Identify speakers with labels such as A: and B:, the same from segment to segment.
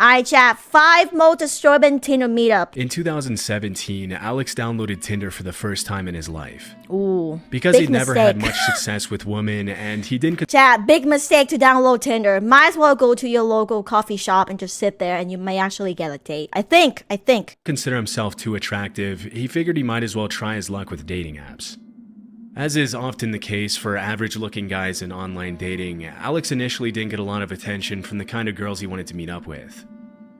A: Alright, chat. 5 most disturbing Tinder meetup.
B: In 2017, Alex downloaded Tinder for the first time in his life.
A: Ooh,
B: because
A: big
B: he'd never
A: mistake.
B: had much success with women, and he didn't
A: Chat, big mistake to download Tinder. Might as well go to your local coffee shop and just sit there and you may actually get a date. I think.
B: consider himself too attractive. He figured he might as well try his luck with dating apps. As is often the case for average-looking guys in online dating, Alex initially didn't get a lot of attention from the kind of girls he wanted to meet up with.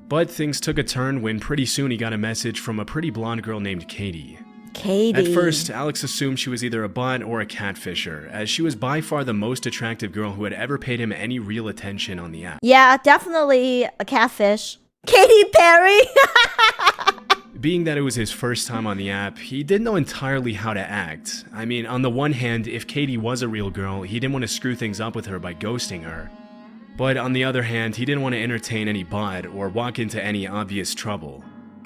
B: But things took a turn when pretty soon he got a message from a pretty blonde girl named Katie. At first, Alex assumed she was either a bot or a catfisher, as she was by far the most attractive girl who had ever paid him any real attention on the app.
A: Yeah, definitely a catfish. Katy Perry!
B: Being that it was his first time on the app, he didn't know entirely how to act. I mean, on the one hand, if Katie was a real girl, he didn't want to screw things up with her by ghosting her. But on the other hand, he didn't want to entertain any bot or walk into any obvious trouble.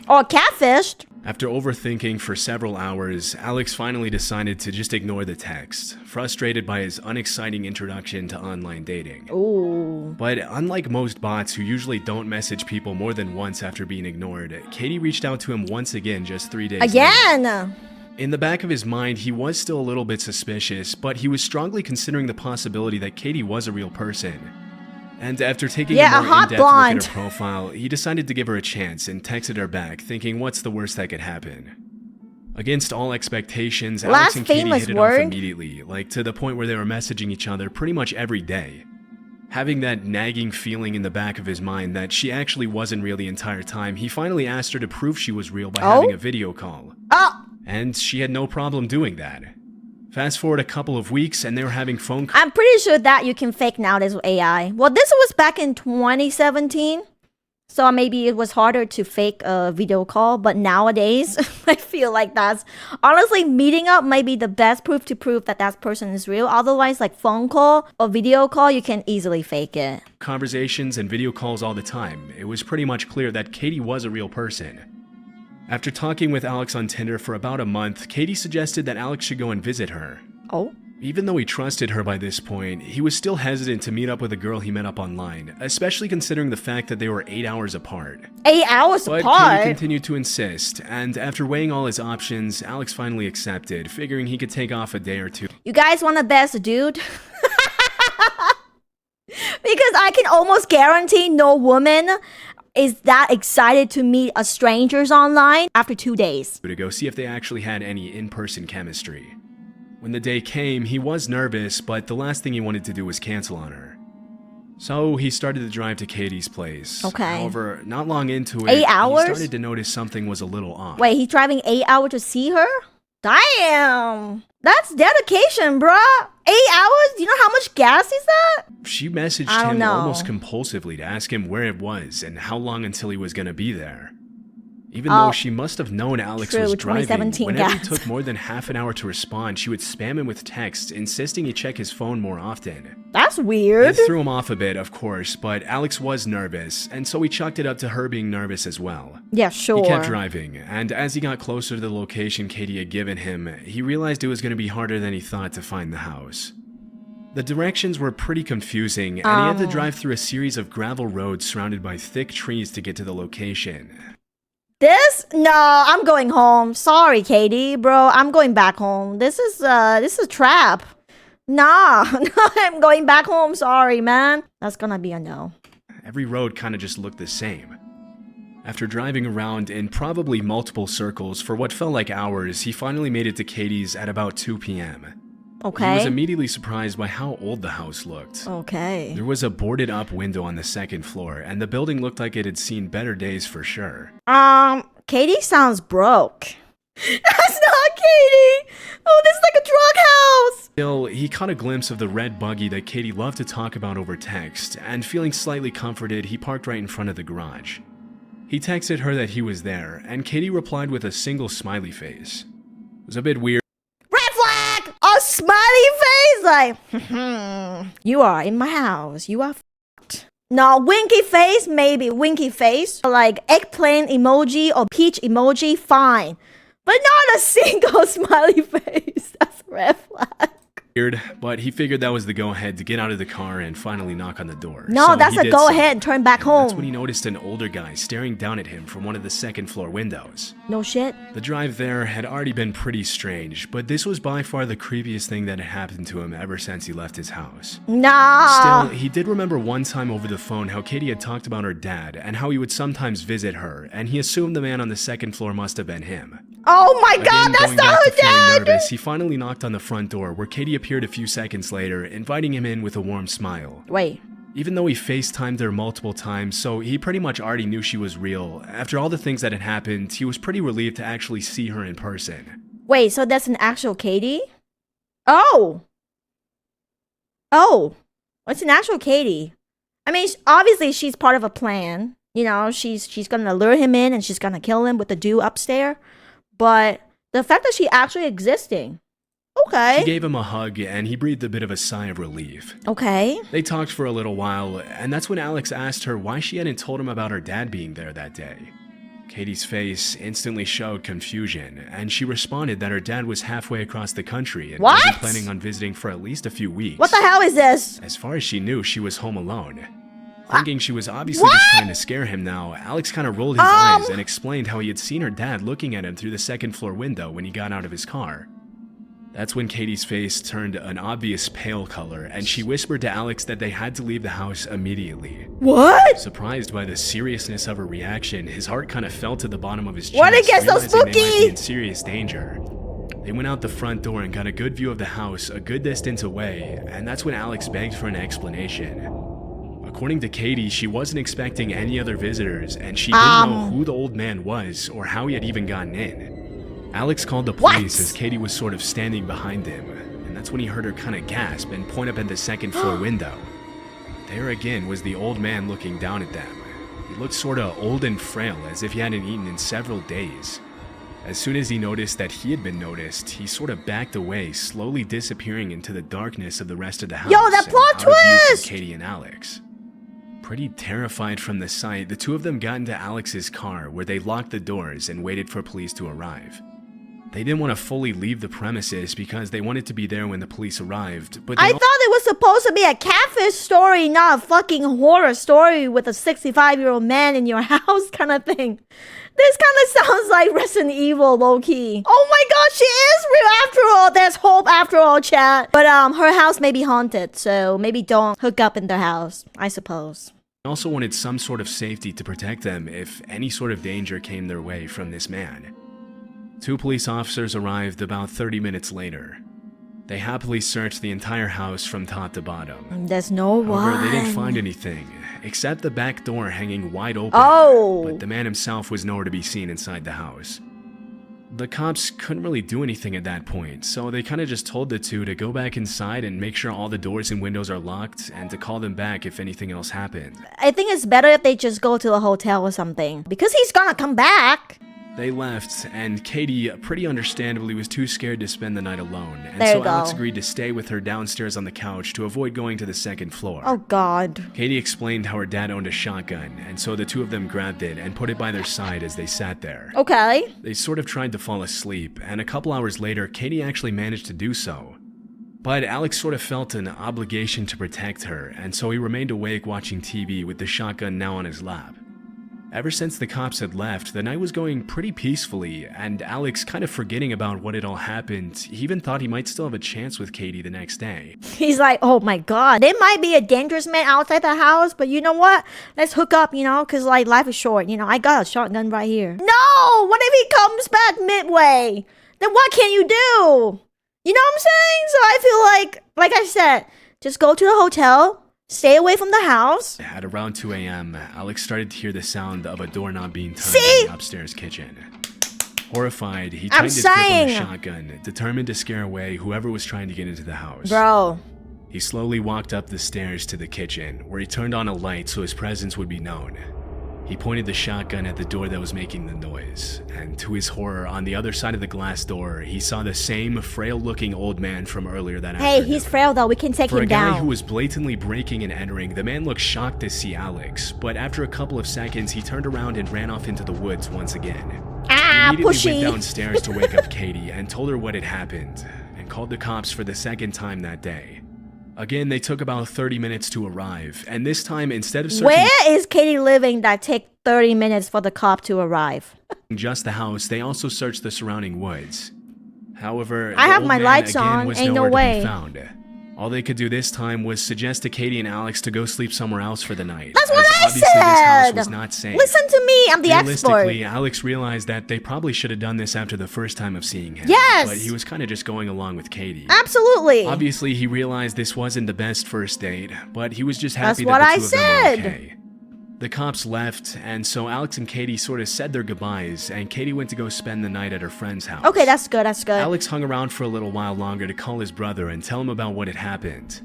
A: Or catfished.
B: After overthinking for several hours, Alex finally decided to just ignore the text, frustrated by his unexciting introduction to online dating.
A: Ooh.
B: But unlike most bots who usually don't message people more than once after being ignored, Katie reached out to him once again just 3 days later. In the back of his mind, he was still a little bit suspicious, but he was strongly considering the possibility that Katie was a real person. And after taking a more in-depth look at her profile, he decided to give her a chance and texted her back, thinking what's the worst that could happen. Against all expectations, Alex and Katie hit it off immediately, like to the point where they were messaging each other pretty much every day. Having that nagging feeling in the back of his mind that she actually wasn't real the entire time, he finally asked her to prove she was real by having a video call. And she had no problem doing that. Fast forward a couple of weeks and they were having phone calls.
A: I'm pretty sure that you can fake nowadays with AI. Well, this was back in 2017. So maybe it was harder to fake a video call. But nowadays, I feel like that's... Honestly, meeting up might be the best proof to prove that that person is real. Otherwise, like phone call or video call, you can easily fake it.
B: Conversations and video calls all the time. It was pretty much clear that Katie was a real person. After talking with Alex on Tinder for about a month, Katie suggested that Alex should go and visit her.
A: Oh?
B: Even though he trusted her by this point, he was still hesitant to meet up with a girl he met up online, especially considering the fact that they were 8 hours apart.
A: 8 hours apart?
B: But Katie continued to insist, and after weighing all his options, Alex finally accepted, figuring he could take off a day or two.
A: You guys want the best, dude? Because I can almost guarantee no woman is that excited to meet a strangers online after 2 days.
B: To go see if they actually had any in-person chemistry. When the day came, he was nervous, but the last thing he wanted to do was cancel on her. So he started to drive to Katie's place.
A: Okay.
B: However, not long into it,
A: 8 hours?
B: he started to notice something was a little off.
A: Wait, he's driving 8 hours to see her? Damn! That's dedication, bruh! 8 hours? Do you know how much gas is that?
B: She messaged him almost compulsively to ask him where it was and how long until he was gonna be there. Even though she must have known Alex was driving, whenever he took more than half an hour to respond, she would spam him with texts, insisting he check his phone more often.
A: That's weird.
B: It threw him off a bit, of course, but Alex was nervous, and so he chalked it up to her being nervous as well.
A: Yeah, sure.
B: He kept driving, and as he got closer to the location Katie had given him, he realized it was going to be harder than he thought to find the house. The directions were pretty confusing, and he had to drive through a series of gravel roads surrounded by thick trees to get to the location.
A: No, I'm going home. Sorry, Katie, bro. I'm going back home. This is a trap. Nah, I'm going back home. Sorry, man. That's gonna be a no.
B: Every road kind of just looked the same. After driving around in probably multiple circles for what felt like hours, he finally made it to Katie's at about 2 p.m.
A: Okay.
B: He was immediately surprised by how old the house looked.
A: Okay.
B: There was a boarded up window on the second floor, and the building looked like it had seen better days for sure.
A: Katie sounds broke. That's not Katie! Oh, this is like a drug house!
B: Still, he caught a glimpse of the red buggy that Katie loved to talk about over text, and feeling slightly comforted, he parked right in front of the garage. He texted her that he was there, and Katie replied with a single smiley face. It was a bit weird.
A: A smiley face? Like, you are in my house. You are f***ed. No, winky face, maybe. Winky face. Like eggplant emoji or peach emoji, fine. But not a single smiley face. That's a red flag.
B: Weird, but he figured that was the go-ahead to get out of the car and finally knock on the door.
A: No,
B: so
A: that's a go-ahead and turn back home.
B: That's when he noticed an older guy staring down at him from one of the second-floor windows.
A: No shit.
B: The drive there had already been pretty strange, but this was by far the creepiest thing that had happened to him ever since he left his house.
A: Nah.
B: Still, he did remember one time over the phone how Katie had talked about her dad and how he would sometimes visit her, and he assumed the man on the second floor must have been him.
A: Oh my God, that's not her dad!
B: Nervous, he finally knocked on the front door, where Katie appeared a few seconds later, inviting him in with a warm smile.
A: Wait.
B: Even though he FaceTimed her multiple times, so he pretty much already knew she was real, after all the things that had happened, he was pretty relieved to actually see her in person.
A: Wait, so that's an actual Katie? Oh! Oh! It's an actual Katie. I mean, obviously she's part of a plan. You know, she's gonna lure him in and she's gonna kill him with the dude upstairs. But the fact that she actually existing. Okay.
B: She gave him a hug and he breathed a bit of a sigh of relief.
A: Okay.
B: They talked for a little while, and that's when Alex asked her why she hadn't told him about her dad being there that day. Katie's face instantly showed confusion, and she responded that her dad was halfway across the country and wasn't planning on visiting for at least a few weeks.
A: What the hell is this?
B: As far as she knew, she was home alone. Thinking she was obviously just trying to scare him now, Alex kind of rolled his eyes and explained how he had seen her dad looking at him through the second floor window when he got out of his car. That's when Katie's face turned an obvious pale color, and she whispered to Alex that they had to leave the house immediately.
A: What?
B: Surprised by the seriousness of her reaction, his heart kind of fell to the bottom of his chest.
A: Why'd it get so spooky?
B: They might be in serious danger. They went out the front door and got a good view of the house a good distance away, and that's when Alex begged for an explanation. According to Katie, she wasn't expecting any other visitors, and she didn't know who the old man was or how he had even gotten in. Alex called the police as Katie was sort of standing behind him, and that's when he heard her kind of gasp and point up at the second floor window. There again was the old man looking down at them. He looked sort of old and frail, as if he hadn't eaten in several days. As soon as he noticed that he had been noticed, he sort of backed away, slowly disappearing into the darkness of the rest of the house.
A: Yo, that plot twist!
B: Katie and Alex. Pretty terrified from the sight, the two of them got into Alex's car, where they locked the doors and waited for police to arrive. They didn't want to fully leave the premises because they wanted to be there when the police arrived, but I thought
A: it was supposed to be a catfish story, not a fucking horror story with a 65-year-old man in your house kind of thing. This kind of sounds like Resident Evil, low-key. Oh my god, she is real after all. There's hope after all, chat. But her house may be haunted, so maybe don't hook up in their house, I suppose.
B: They also wanted some sort of safety to protect them if any sort of danger came their way from this man. 2 police officers arrived about 30 minutes later. They happily searched the entire house from top to bottom.
A: There's no one.
B: However, they didn't find anything, except the back door hanging wide open. But the man himself was nowhere to be seen inside the house. The cops couldn't really do anything at that point, so they kind of just told the two to go back inside and make sure all the doors and windows are locked, and to call them back if anything else happened.
A: I think it's better if they just go to a hotel or something, because he's gonna come back.
B: They left, and Katie, pretty understandably, was too scared to spend the night alone, and so Alex agreed to stay with her downstairs on the couch to avoid going to the second floor.
A: Oh god.
B: Katie explained how her dad owned a shotgun, and so the two of them grabbed it and put it by their side as they sat there.
A: Okay.
B: They sort of tried to fall asleep, and a couple hours later, Katie actually managed to do so. But Alex sort of felt an obligation to protect her, and so he remained awake watching TV with the shotgun now on his lap. Ever since the cops had left, the night was going pretty peacefully, and Alex, kind of forgetting about what had all happened, he even thought he might still have a chance with Katie the next day.
A: He's like, oh my god, there might be a dangerous man outside the house, but you know what? Let's hook up, you know, because like life is short, you know, I got a shotgun right here. No! What if he comes back midway? Then what can you do? You know what I'm saying? So I feel like I said, just go to the hotel. Stay away from the house.
B: At around 2 a.m., Alex started to hear the sound of a doorknob being turned in the upstairs kitchen. Horrified, he tightened his grip on the shotgun, determined to scare away whoever was trying to get into the house.
A: Bro.
B: He slowly walked up the stairs to the kitchen, where he turned on a light so his presence would be known. He pointed the shotgun at the door that was making the noise, and to his horror, on the other side of the glass door, he saw the same frail-looking old man from earlier that afternoon.
A: Hey, he's frail though, we can take him down.
B: For a guy who was blatantly breaking and entering, the man looked shocked to see Alex, but after a couple of seconds, he turned around and ran off into the woods once again. He immediately went downstairs to wake up Katie and told her what had happened, and called the cops for the second time that day. Again, they took about 30 minutes to arrive, and this time, instead of searching...
A: Where is Katie living that take 30 minutes for the cop to arrive?
B: ...just the house, they also searched the surrounding woods. However,
A: I have my lights on, ain't no way.
B: All they could do this time was suggest to Katie and Alex to go sleep somewhere else for the night.
A: That's what I said!
B: This house was not safe.
A: Listen to me, I'm the expert.
B: Realistically, Alex realized that they probably should have done this after the first time of seeing him.
A: Yes!
B: But he was kind of just going along with Katie.
A: Absolutely!
B: Obviously, he realized this wasn't the best first date, but he was just happy
A: that
B: the two
A: of
B: them were
A: said.
B: okay. The cops left, and so Alex and Katie sort of said their goodbyes, and Katie went to go spend the night at her friend's house.
A: Okay, that's good, that's good.
B: Alex hung around for a little while longer to call his brother and tell him about what had happened.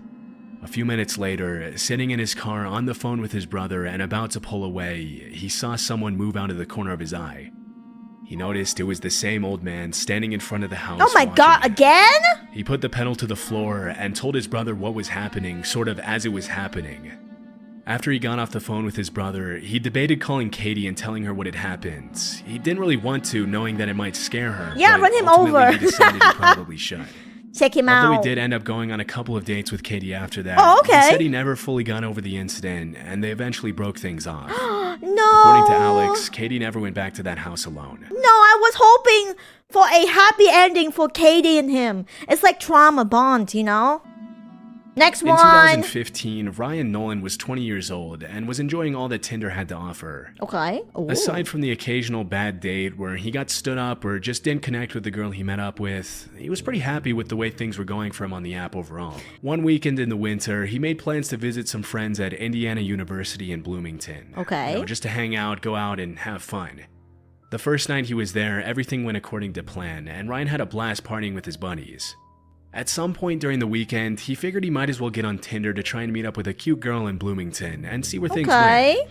B: A few minutes later, sitting in his car on the phone with his brother and about to pull away, he saw someone move out of the corner of his eye. He noticed it was the same old man standing in front of the house.
A: Oh my god, again?
B: He put the pedal to the floor and told his brother what was happening, sort of as it was happening. After he got off the phone with his brother, he debated calling Katie and telling her what had happened. He didn't really want to, knowing that it might scare her.
A: Yeah, run him over.
B: He decided he probably should.
A: Check him out.
B: Although he did end up going on a couple of dates with Katie after that.
A: Oh, okay.
B: He said he never fully got over the incident, and they eventually broke things off.
A: No.
B: According to Alex, Katie never went back to that house alone.
A: No, I was hoping for a happy ending for Katie and him. It's like trauma bond, you know? Next one.
B: In 2015, Ryan Nolan was 20 years old and was enjoying all that Tinder had to offer.
A: Okay. Ooh.
B: Aside from the occasional bad date where he got stood up or just didn't connect with the girl he met up with, he was pretty happy with the way things were going for him on the app overall. One weekend in the winter, he made plans to visit some friends at Indiana University in Bloomington.
A: Okay.
B: You know, just to hang out, go out, and have fun. The first night he was there, everything went according to plan, and Ryan had a blast partying with his buddies. At some point during the weekend, he figured he might as well get on Tinder to try and meet up with a cute girl in Bloomington and see where things went.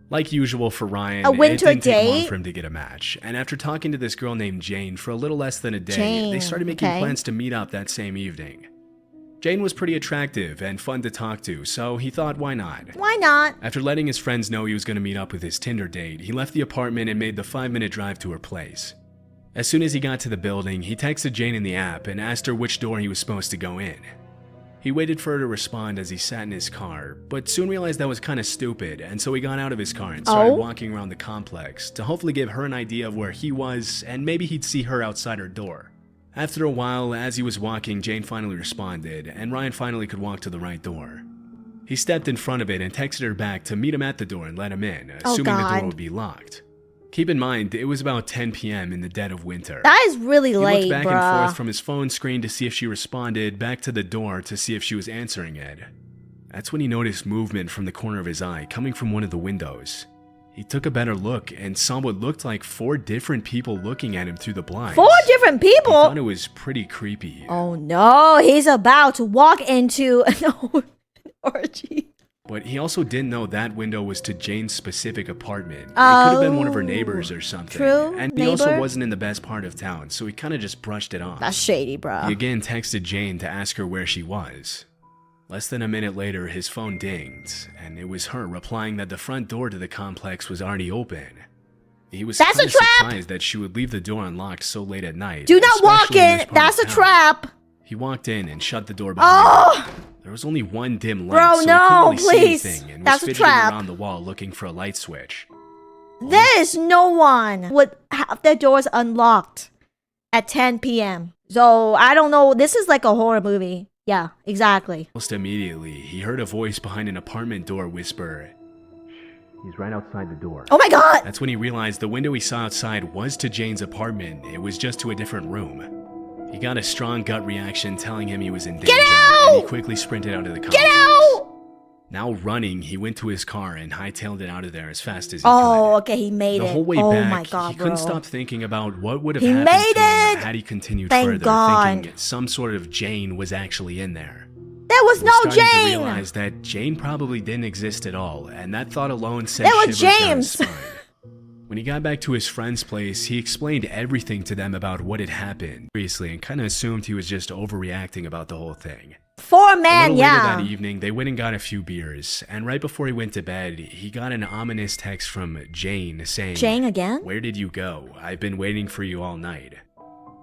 B: Like usual for Ryan,
A: a winter
B: it didn't take long
A: date
B: for him to get a match. And after talking to this girl named Jane for a little less than a day, they started making plans to meet up that same evening. Jane was pretty attractive and fun to talk to, so he thought, why not?
A: Why not?
B: After letting his friends know he was going to meet up with his Tinder date, he left the apartment and made the 5-minute drive to her place. As soon as he got to the building, he texted Jane in the app and asked her which door he was supposed to go in. He waited for her to respond as he sat in his car, but soon realized that was kind of stupid, and so he got out of his car and started walking around the complex to hopefully give her an idea of where he was, and maybe he'd see her outside her door. After a while, as he was walking, Jane finally responded, and Ryan finally could walk to the right door. He stepped in front of it and texted her back to meet him at the door and let him in, assuming the door would be locked. Keep in mind, it was about 10 p.m. in the dead of winter.
A: That is really late,
B: He looked back and forth from his phone screen to see if she responded, back to the door to see if she was answering it. That's when he noticed movement from the corner of his eye coming from one of the windows. He took a better look and saw what looked like 4 different people looking at him through the blinds.
A: 4 different people?
B: He thought it was pretty creepy.
A: Oh no, he's about to walk into an orgy.
B: But he also didn't know that window was to Jane's specific apartment. It could have been one of her neighbors or something.
A: True.
B: And he also wasn't in the best part of town, so he kind of just brushed it off.
A: That's shady, bro.
B: He again texted Jane to ask her where she was. Less than a minute later, his phone dinged, and it was her replying that the front door to the complex was already open. He was kind of surprised that she would leave the door unlocked so late at night.
A: Do not walk in! That's a trap!
B: He walked in and shut the door behind him. There was only one dim light, so he couldn't really see anything, and was fidgeting around the wall looking for a light switch.
A: There is no one would have their doors unlocked at 10 p.m. So, I don't know. This is like a horror movie. Yeah, exactly.
B: Almost immediately, he heard a voice behind an apartment door whisper, "He's right outside the door."
A: Oh my god!
B: That's when he realized the window he saw outside was to Jane's apartment. It was just to a different room. He got a strong gut reaction telling him he was in danger, and he quickly sprinted out of the complex.
A: Get out!
B: Now running, he went to his car and hightailed it out of there as fast as he could.
A: Oh, okay, he made it.
B: The whole way
A: back,
B: my God, he couldn't stop thinking about what would have happened to him had he continued further, thinking some sort of Jane was actually in there.
A: There was no Jane!
B: He started to realize that Jane probably didn't exist at all, and that thought alone sent shivers down his spine. When he got back to his friend's place, he explained everything to them about what had happened, seriously, and kind of assumed he was just overreacting about the whole thing.
A: 4 men,
B: later that evening, they went and got a few beers, and right before he went to bed, he got an ominous text from Jane saying,
A: Jane again?
B: "Where did you go? I've been waiting for you all night."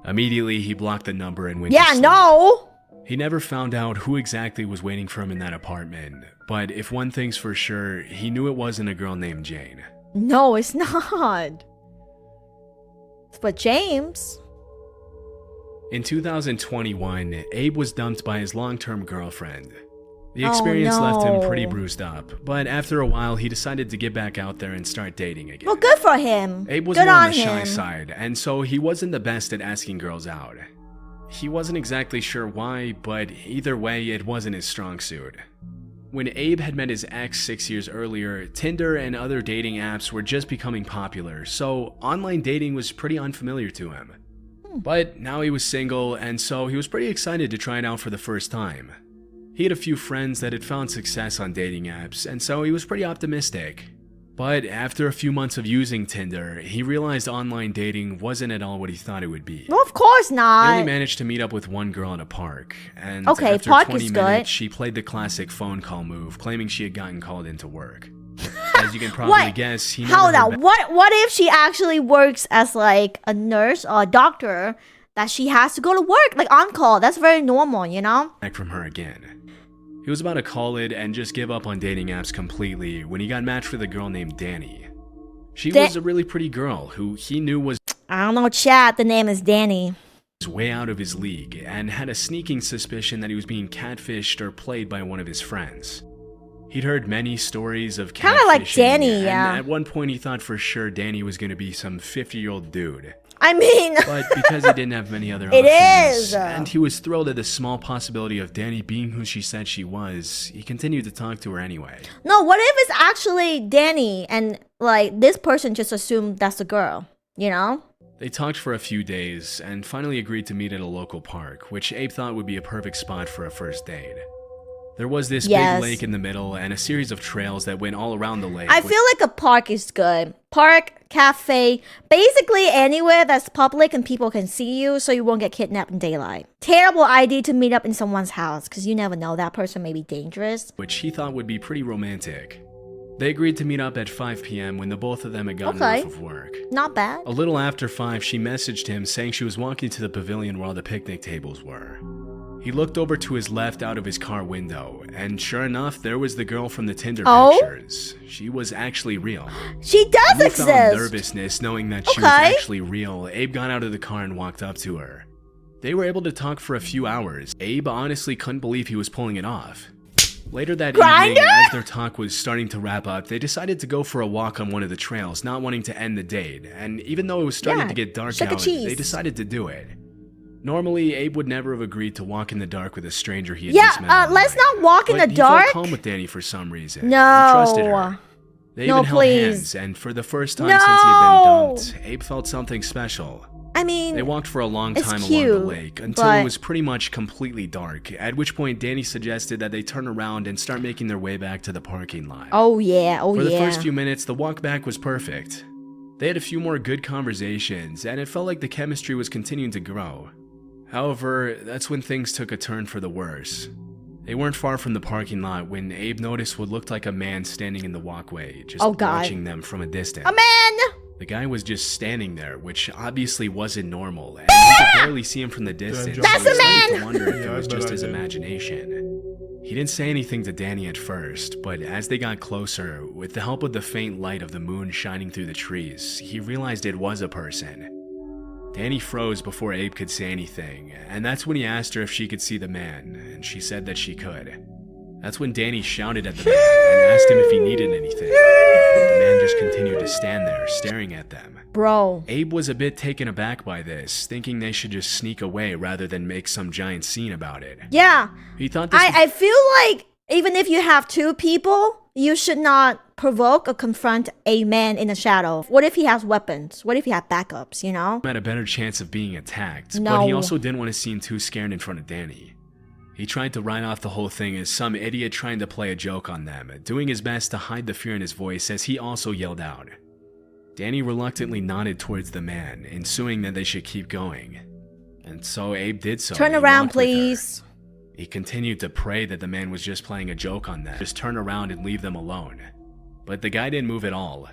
B: Immediately, he blocked the number and went to sleep.
A: No!
B: He never found out who exactly was waiting for him in that apartment, but if one thing's for sure, he knew it wasn't a girl named Jane.
A: No, it's not. But James.
B: In 2021, Abe was dumped by his long-term girlfriend. The experience left him pretty bruised up, but after a while, he decided to get back out there and start dating again.
A: Well, good for him.
B: Abe was
A: good
B: more on
A: on
B: the shy
A: him.
B: side, and so he wasn't the best at asking girls out. He wasn't exactly sure why, but either way, it wasn't his strong suit. When Abe had met his ex 6 years earlier, Tinder and other dating apps were just becoming popular, so online dating was pretty unfamiliar to him. But now he was single, and so he was pretty excited to try it out for the first time. He had a few friends that had found success on dating apps, and so he was pretty optimistic. But after a few months of using Tinder, he realized online dating wasn't at all what he thought it would be.
A: Well, of course not.
B: He only managed to meet up with one girl in a park, and
A: okay,
B: after
A: park
B: 20
A: is
B: minutes,
A: good.
B: she played the classic phone call move, claiming she had gotten called into work. As you can probably guess, he never
A: Hold
B: heard
A: on. What if she actually works as like a nurse or a doctor that she has to go to work, like on call? That's very normal, you know?
B: back from her again. He was about to call it and just give up on dating apps completely when he got matched with a girl named Danny. She was a really pretty girl who he knew was
A: I don't know, chat. The name is Danny.
B: way out of his league and had a sneaking suspicion that he was being catfished or played by one of his friends. He'd heard many stories of catfishing,
A: Kinda like Danny,
B: and
A: yeah.
B: at one point he thought for sure Danny was going to be some 50-year-old dude.
A: I mean,
B: But because he didn't have many other
A: It
B: options,
A: is.
B: and he was thrilled at the small possibility of Danny being who she said she was, he continued to talk to her anyway.
A: no, what if it's actually Danny and like this person just assumed that's the girl, you know?
B: They talked for a few days and finally agreed to meet at a local park, which Abe thought would be a perfect spot for a first date. There was this big lake in the middle and a series of trails that went all around the lake.
A: I feel like a park is good. Park, cafe, basically anywhere that's public and people can see you so you won't get kidnapped in daylight. Terrible idea to meet up in someone's house because you never know, that person may be dangerous.
B: Which he thought would be pretty romantic. They agreed to meet up at 5 p.m. when the both of them had gotten off of work.
A: Not bad.
B: A little after 5, she messaged him saying she was walking to the pavilion where all the picnic tables were. He looked over to his left out of his car window, and sure enough, there was the girl from the Tinder pictures. She was actually real.
A: She does
B: exist! Felt
A: exist!
B: nervousness knowing that she was actually real. Abe got out of the car and walked up to her. They were able to talk for a few hours. Abe honestly couldn't believe he was pulling it off. Later that evening, as their talk was starting to wrap up, they decided to go for a walk on one of the trails, not wanting to end the date. And even though it was starting to get dark out, they decided to do it. Normally, Abe would never have agreed to walk in the dark with a stranger he had just met.
A: Let's not walk in the dark.
B: He felt calm with Danny for some reason.
A: No.
B: He trusted her. They even held hands, and for the first time since he had been dumped, Abe felt something special.
A: I mean,
B: they walked for a long time along the lake until it was pretty much completely dark, at which point Danny suggested that they turn around and start making their way back to the parking lot.
A: Oh yeah,
B: For the first few minutes, the walk back was perfect. They had a few more good conversations, and it felt like the chemistry was continuing to grow. However, that's when things took a turn for the worse. They weren't far from the parking lot when Abe noticed what looked like a man standing in the walkway, just watching them from a distance.
A: A man!
B: The guy was just standing there, which obviously wasn't normal, and he could barely see him from the distance.
A: That's a man!
B: To wonder if it was just his imagination. He didn't say anything to Danny at first, but as they got closer, with the help of the faint light of the moon shining through the trees, he realized it was a person. Danny froze before Abe could say anything, and that's when he asked her if she could see the man, and she said that she could. That's when Danny shouted at the man and asked him if he needed anything. But the man just continued to stand there, staring at them.
A: Bro.
B: Abe was a bit taken aback by this, thinking they should just sneak away rather than make some giant scene about it.
A: Yeah.
B: He thought this
A: I feel like even if you have two people, you should not provoke or confront a man in the shadow. What if he has weapons? What if he has backups, you know?
B: had a better chance of being attacked, but he also didn't want to seem too scared in front of Danny. He tried to write off the whole thing as some idiot trying to play a joke on them, doing his best to hide the fear in his voice as he also yelled out. Danny reluctantly nodded towards the man, ensuing that they should keep going. And so Abe did so.
A: Turn around, please.
B: He continued to pray that the man was just playing a joke on them. Just turn around and leave them alone. But the guy didn't move at all.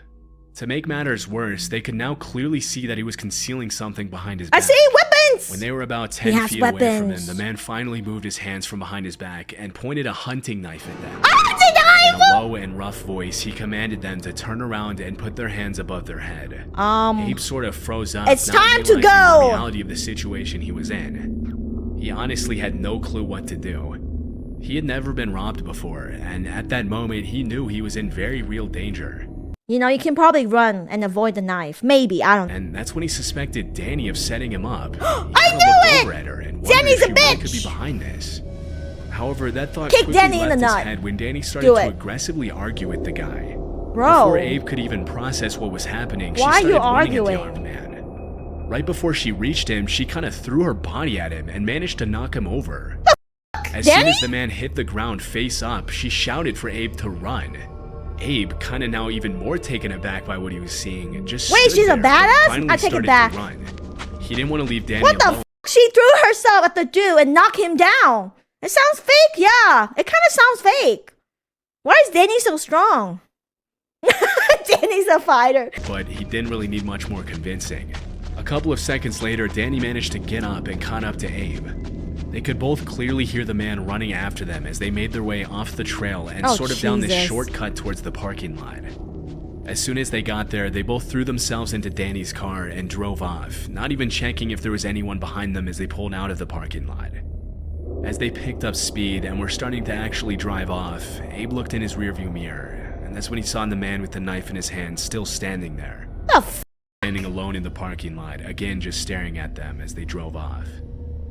B: To make matters worse, they could now clearly see that he was concealing something behind his back.
A: I see weapons! weapons!
B: When they were about 10 feet away from him, the man finally moved his hands from behind his back and pointed a hunting knife at them.
A: A hunting knife!
B: In a low and rough voice, he commanded them to turn around and put their hands above their head. Abe sort of froze up.
A: It's time to go!
B: The reality of the situation he was in. He honestly had no clue what to do. He had never been robbed before, and at that moment, he knew he was in very real danger.
A: You know, you can probably run and avoid the knife. Maybe, I don't know.
B: And that's when he suspected Danny of setting him up.
A: I knew it!
B: Over at her and
A: Danny's a
B: if
A: bitch!
B: Really could be behind this. However, that thought
A: Kick
B: quickly
A: Danny
B: left
A: in the
B: his
A: nut.
B: head when Danny started to aggressively argue with the guy.
A: Bro.
B: Before Abe could even process what was happening, she
A: Why
B: started
A: are you
B: running at
A: arguing?
B: the armed man. Right before she reached him, she kind of threw her body at him and managed to knock him over. As soon as the man hit the ground face up, she shouted for Abe to run. Abe, kind of now even more taken aback by what he was seeing, just
A: Wait, she's a badass?
B: finally
A: I take it
B: started
A: back.
B: to run. He didn't want to leave Danny
A: What the
B: alone.
A: f? She threw herself at the dude and knocked him down. It sounds fake, yeah. It kind of sounds fake. Why is Danny so strong? Danny's a fighter.
B: But he didn't really need much more convincing. A couple of seconds later, Danny managed to get up and caught up to Abe. They could both clearly hear the man running after them as they made their way off the trail and sort of down this shortcut towards the parking lot. As soon as they got there, they both threw themselves into Danny's car and drove off, not even checking if there was anyone behind them as they pulled out of the parking lot. As they picked up speed and were starting to actually drive off, Abe looked in his rearview mirror, and that's when he saw the man with the knife in his hand still standing there.
A: The f?
B: Standing alone in the parking lot, again just staring at them as they drove off.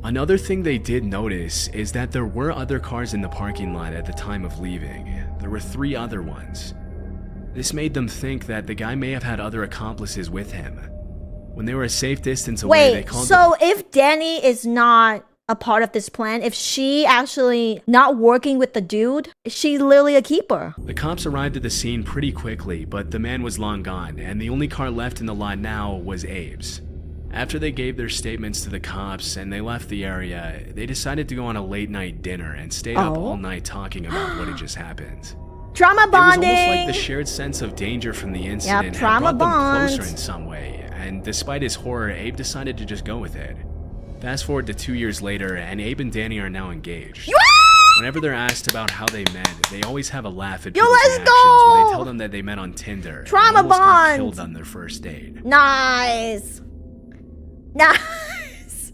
B: Another thing they did notice is that there were other cars in the parking lot at the time of leaving. There were 3 other ones. This made them think that the guy may have had other accomplices with him. When they were a safe distance away, they called
A: if Danny is not a part of this plan, if she actually not working with the dude, she's literally a keeper.
B: The cops arrived at the scene pretty quickly, but the man was long gone, and the only car left in the lot now was Abe's. After they gave their statements to the cops and they left the area, they decided to go on a late-night dinner and stayed up all night talking about what had just happened.
A: Trauma bonding!
B: It was almost like the shared sense of danger from the incident had brought them closer in some way, and despite his horror, Abe decided to just go with it. Fast forward to 2 years later, and Abe and Danny are now engaged. Whenever they're asked about how they met, they always have a laugh at people's reactions when they tell them that they met on Tinder
A: Trauma
B: and almost got
A: bond!
B: killed on their first date.
A: Nice! Nice!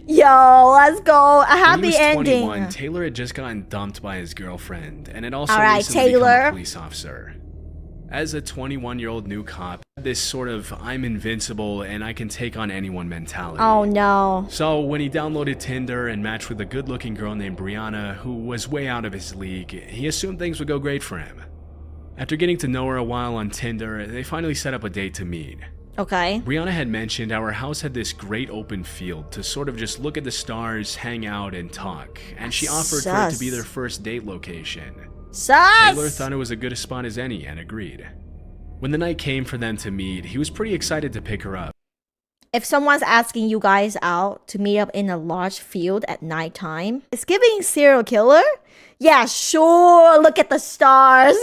A: Yo, let's go. A happy ending.
B: When he was 21, Taylor had just gotten dumped by his girlfriend, and had also
A: Alright,
B: recently become a
A: Taylor.
B: police officer. As a 21-year-old new cop, this sort of I'm invincible and I can take on anyone mentality.
A: Oh no.
B: So when he downloaded Tinder and matched with a good-looking girl named Brianna, who was way out of his league, he assumed things would go great for him. After getting to know her a while on Tinder, they finally set up a date to meet.
A: Okay.
B: Brianna had mentioned our house had this great open field to sort of just look at the stars, hang out, and talk, and she offered for it to be their first date location. Taylor thought it was as good a spot as any and agreed. When the night came for them to meet, he was pretty excited to pick her up.
A: If someone's asking you guys out to meet up in a large field at nighttime, it's giving serial killer? Yeah, sure, look at the stars.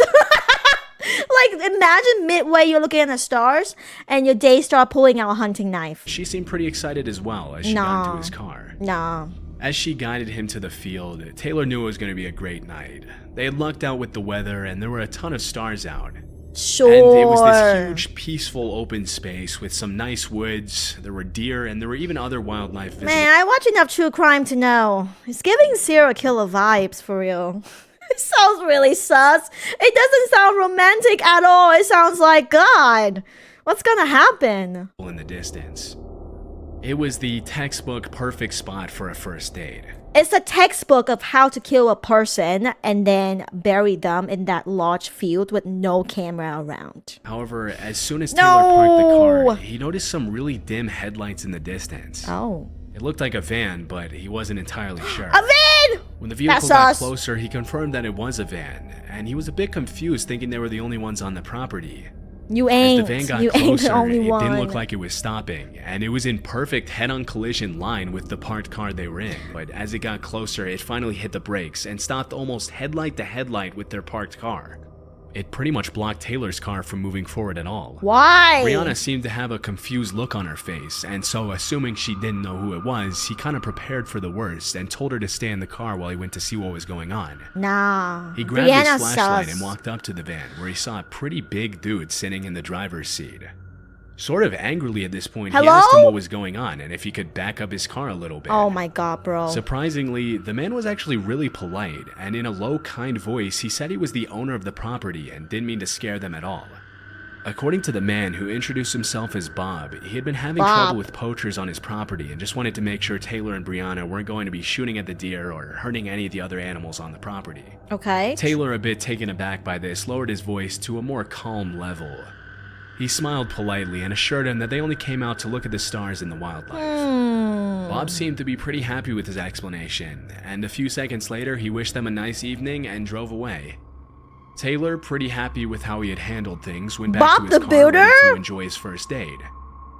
A: Like, imagine midway you're looking at the stars and your day start pulling out a hunting knife.
B: She seemed pretty excited as well as she got into his car.
A: No.
B: As she guided him to the field, Taylor knew it was going to be a great night. They had lucked out with the weather and there were a ton of stars out.
A: Sure.
B: And it was this huge, peaceful, open space with some nice woods. There were deer and there were even other wildlife visible.
A: Man, I watch enough true crime to know. It's giving serial killer vibes for real. It sounds really sus. It doesn't sound romantic at all. It sounds like, God, what's gonna happen?
B: In the distance. It was the textbook perfect spot for a first date.
A: It's a textbook of how to kill a person and then bury them in that large field with no camera around.
B: However, as soon as Taylor parked the car, he noticed some really dim headlights in the distance.
A: Oh.
B: It looked like a van, but he wasn't entirely sure.
A: A van!
B: When the vehicle got closer, he confirmed that it was a van, and he was a bit confused thinking they were the only ones on the property.
A: You ain't.
B: As the van got closer, it didn't look like it was stopping, and it was in perfect head-on collision line with the parked car they were in. But as it got closer, it finally hit the brakes and stopped almost headlight to headlight with their parked car. It pretty much blocked Taylor's car from moving forward at all.
A: Why?
B: Brianna seemed to have a confused look on her face, and so assuming she didn't know who it was, he kind of prepared for the worst and told her to stay in the car while he went to see what was going on.
A: Nah.
B: He grabbed his flashlight and walked up to the van, where he saw a pretty big dude sitting in the driver's seat. Sort of angrily at this point, he asked him what was going on and if he could back up his car a little bit.
A: Oh my god, bro.
B: Surprisingly, the man was actually really polite, and in a low, kind voice, he said he was the owner of the property and didn't mean to scare them at all. According to the man, who introduced himself as Bob, he had been having trouble with poachers on his property and just wanted to make sure Taylor and Brianna weren't going to be shooting at the deer or hurting any of the other animals on the property.
A: Okay.
B: Taylor, a bit taken aback by this, lowered his voice to a more calm level. He smiled politely and assured him that they only came out to look at the stars and the wildlife. Bob seemed to be pretty happy with his explanation, and a few seconds later he wished them a nice evening and drove away. Taylor, pretty happy with how he had handled things, went back to his car ready to enjoy his first date.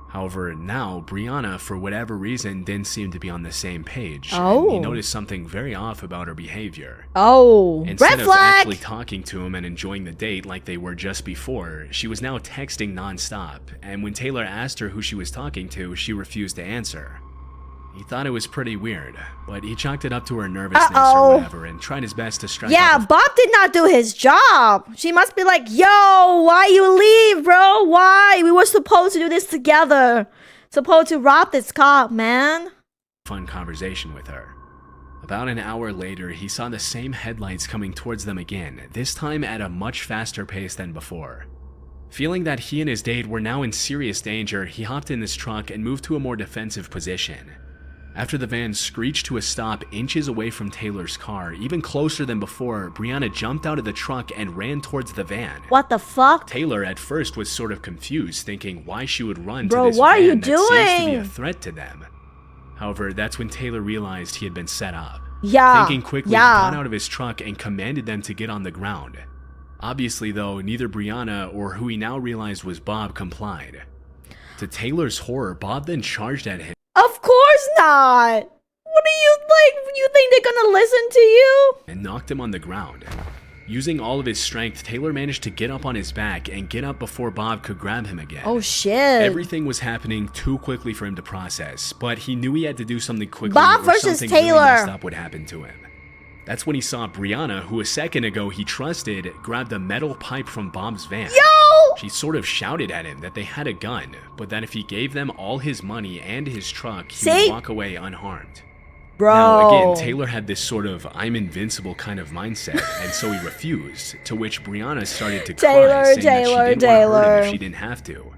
B: However, now, Brianna, for whatever reason, didn't seem to be on the same page. And he noticed something very off about her behavior. Instead of actually talking to him and enjoying the date like they were just before, she was now texting nonstop, and when Taylor asked her who she was talking to, she refused to answer. He thought it was pretty weird, but he chalked it up to her nervousness or whatever and tried his best to strike up.
A: Bob did not do his job. She must be like, yo, why you leave, bro? Why? We were supposed to do this together. Supposed to rob this cop, man.
B: Fun conversation with her. About an hour later, he saw the same headlights coming towards them again, this time at a much faster pace than before. Feeling that he and his date were now in serious danger, he hopped in his truck and moved to a more defensive position. After the van screeched to a stop inches away from Taylor's car, even closer than before, Brianna jumped out of the truck and ran towards the van.
A: What the fuck?
B: Taylor at first was sort of confused, thinking why she would run to this van that seems to be a threat to them. However, that's when Taylor realized he had been set up. Thinking quickly, he got out of his truck and commanded them to get on the ground. Obviously, though, neither Brianna or who he now realized was Bob complied. To Taylor's horror, Bob then charged at him.
A: Of course not! What do you like? You think they're gonna listen to you?
B: And knocked him on the ground. Using all of his strength, Taylor managed to get up on his back and get up before Bob could grab him again.
A: Oh shit.
B: Everything was happening too quickly for him to process, but he knew he had to do something quickly
A: Bob
B: or
A: versus
B: something
A: Taylor.
B: really messed up would happen to him. That's when he saw Brianna, who a second ago he trusted, grab the metal pipe from Bob's van.
A: Yo!
B: She sort of shouted at him that they had a gun, but that if he gave them all his money and his truck, he would walk away unharmed.
A: Bro.
B: Now, again, Taylor had this sort of I'm invincible kind of mindset, and so he refused, to which Brianna started to cry, saying that she didn't want to hurt him if she didn't have to.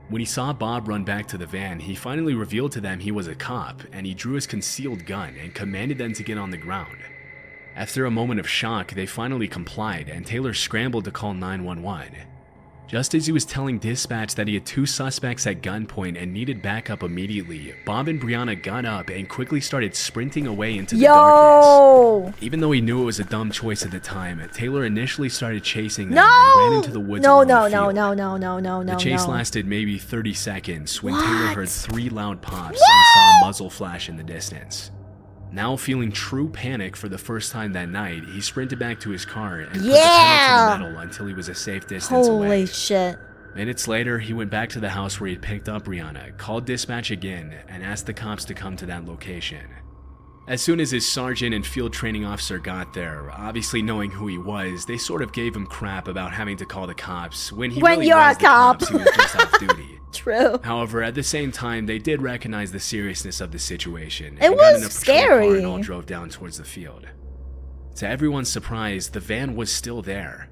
B: When he saw Bob run back to the van, he finally revealed to them he was a cop, and he drew his concealed gun and commanded them to get on the ground. After a moment of shock, they finally complied, and Taylor scrambled to call 911. Just as he was telling dispatch that he had 2 suspects at gunpoint and needed backup immediately, Bob and Brianna got up and quickly started sprinting away into the darkness. Even though he knew it was a dumb choice at the time, Taylor initially started chasing them and ran into the woods along the field.
A: No.
B: The chase lasted maybe 30 seconds when Taylor heard 3 loud pops and saw a muzzle flash in the distance. Now feeling true panic for the first time that night, he sprinted back to his car and put the pedal to the metal until he was a safe distance away.
A: Holy shit.
B: Minutes later, he went back to the house where he had picked up Brianna, called dispatch again, and asked the cops to come to that location. As soon as his sergeant and field training officer got there, obviously knowing who he was, they sort of gave him crap about having to call the cops when he really was the cops, he was just off duty.
A: True.
B: However, at the same time, they did recognize the seriousness of the situation.
A: It was scary.
B: And all drove down towards the field. To everyone's surprise, the van was still there.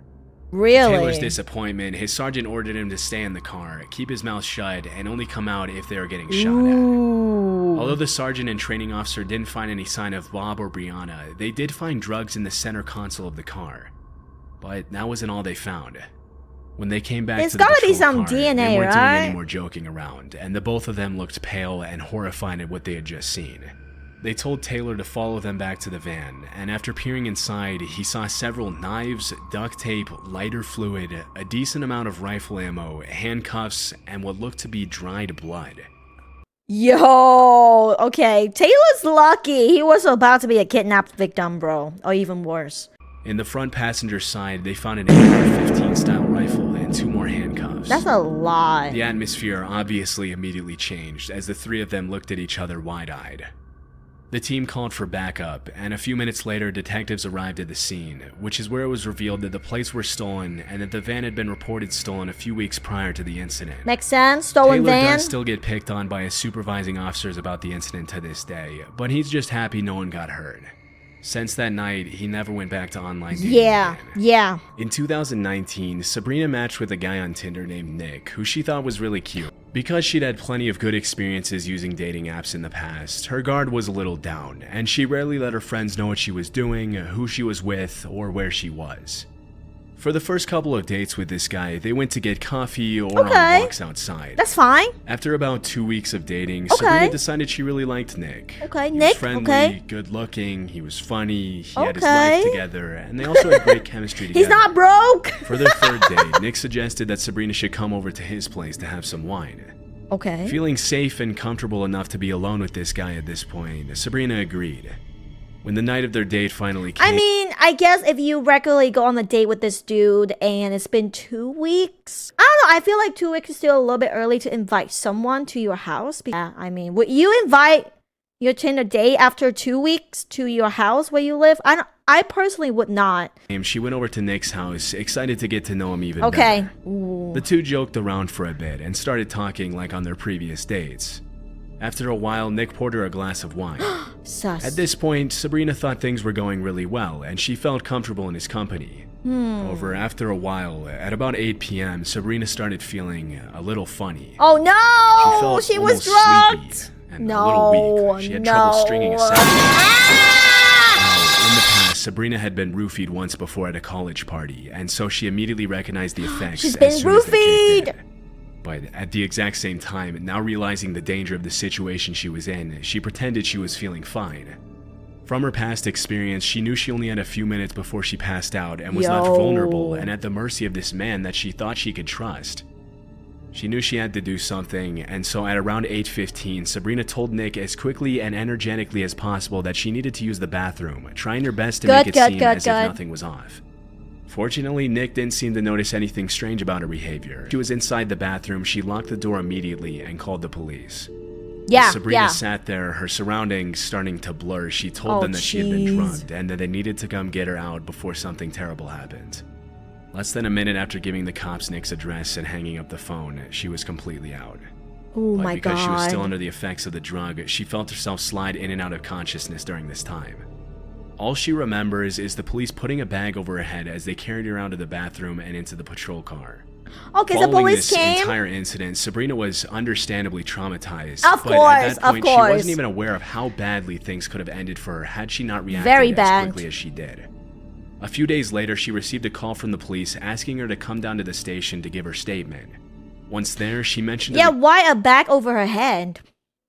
A: Really?
B: To Taylor's disappointment, his sergeant ordered him to stay in the car, keep his mouth shut, and only come out if they were getting shot at. Although the sergeant and training officer didn't find any sign of Bob or Brianna, they did find drugs in the center console of the car. But that wasn't all they found. When they came back to the patrol
A: be some
B: car,
A: DNA,
B: they weren't doing
A: right?
B: any more joking around, and the both of them looked pale and horrified at what they had just seen. They told Taylor to follow them back to the van, and after peering inside, he saw several knives, duct tape, lighter fluid, a decent amount of rifle ammo, handcuffs, and what looked to be dried blood.
A: Yo, okay, Taylor's lucky. He was about to be a kidnapped victim, bro, or even worse.
B: In the front passenger side, they found an AR-15 style rifle and 2 more handcuffs.
A: That's a lot.
B: The atmosphere obviously immediately changed as the 3 of them looked at each other wide-eyed. The team called for backup, and a few minutes later, detectives arrived at the scene, which is where it was revealed that the plates were stolen and that the van had been reported stolen a few weeks prior to the incident.
A: Makes sense. Stolen van.
B: Taylor does still get picked on by his supervising officers about the incident to this day, but he's just happy no one got hurt. Since that night, he never went back to online dating again.
A: Yeah.
B: In 2019, Sabrina matched with a guy on Tinder named Nick, who she thought was really cute. Because she'd had plenty of good experiences using dating apps in the past, her guard was a little down, and she rarely let her friends know what she was doing, who she was with, or where she was. For the first couple of dates with this guy, they went to get coffee or on walks outside.
A: That's fine.
B: After about 2 weeks of dating, Sabrina decided she really liked Nick.
A: Okay,
B: he
A: Nick,
B: was friendly, good-looking, he was funny, he had his life together, and they also had great chemistry together.
A: He's not broke!
B: For their 3rd date, Nick suggested that Sabrina should come over to his place to have some wine.
A: Okay.
B: Feeling safe and comfortable enough to be alone with this guy at this point, Sabrina agreed. When the night of their date finally came...
A: I mean, I guess if you regularly go on a date with this dude and it's been 2 weeks... I don't know, I feel like 2 weeks is still a little bit early to invite someone to your house. Yeah, I mean, would you invite your Tinder date after 2 weeks to your house where you live? I personally would not.
B: She went over to Nick's house, excited to get to know him even better.
A: Ooh.
B: The two joked around for a bit and started talking like on their previous dates. After a while, Nick poured her a glass of wine.
A: Sus.
B: At this point, Sabrina thought things were going really well, and she felt comfortable in his company. However, after a while, at about 8 p.m., Sabrina started feeling a little funny.
A: Oh no!
B: She
A: was
B: sleepy
A: drugged!
B: and a little weak. She had trouble stringing a sentence. In the past, Sabrina had been roofied once before at a college party, and so she immediately recognized the effects.
A: She's been roofied!
B: But at the exact same time, now realizing the danger of the situation she was in, she pretended she was feeling fine. From her past experience, she knew she only had a few minutes before she passed out and was left vulnerable and at the mercy of this man that she thought she could trust. She knew she had to do something, and so at around 8:15, Sabrina told Nick as quickly and energetically as possible that she needed to use the bathroom, trying her best to make it seem as if nothing was off. Fortunately, Nick didn't seem to notice anything strange about her behavior. She was inside the bathroom, she locked the door immediately and called the police. As Sabrina sat there, her surroundings starting to blur, she told them that she had been drugged and that they needed to come get her out before something terrible happened. Less than a minute after giving the cops Nick's address and hanging up the phone, she was completely out.
A: Oh my God.
B: Because she was still under the effects of the drug, she felt herself slide in and out of consciousness during this time. All she remembers is the police putting a bag over her head as they carried her out of the bathroom and into the patrol car.
A: Okay, the police came.
B: Following this entire incident, Sabrina was understandably traumatized.
A: Of course,
B: at that point, she wasn't even aware of how badly things could have ended for her had she not reacted as quickly as she did. A few days later, she received a call from the police asking her to come down to the station to give her statement. Once there, she mentioned...
A: why a bag over her head?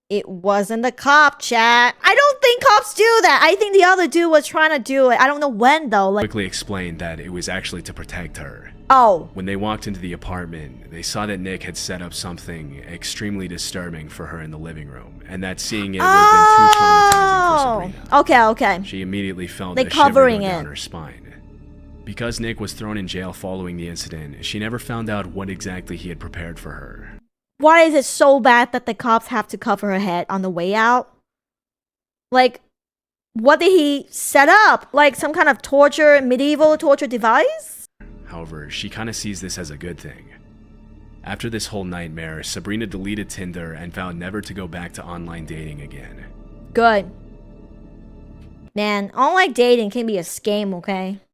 A: It wasn't the cop, chat. I don't think cops do that. I think the other dude was trying to do it. I don't know when, though.
B: Quickly explained that it was actually to protect her.
A: Oh.
B: When they walked into the apartment, they saw that Nick had set up something extremely disturbing for her in the living room, and that seeing it would have been too traumatizing for Sabrina.
A: Okay.
B: She immediately felt a shiver go down her spine. Because Nick was thrown in jail following the incident, she never found out what exactly he had prepared for her.
A: Why is it so bad that the cops have to cover her head on the way out? Like, what did he set up? Like some kind of medieval torture device?
B: However, she kind of sees this as a good thing. After this whole nightmare, Sabrina deleted Tinder and vowed never to go back to online dating again.
A: Good. Man, online dating can be a scam, okay?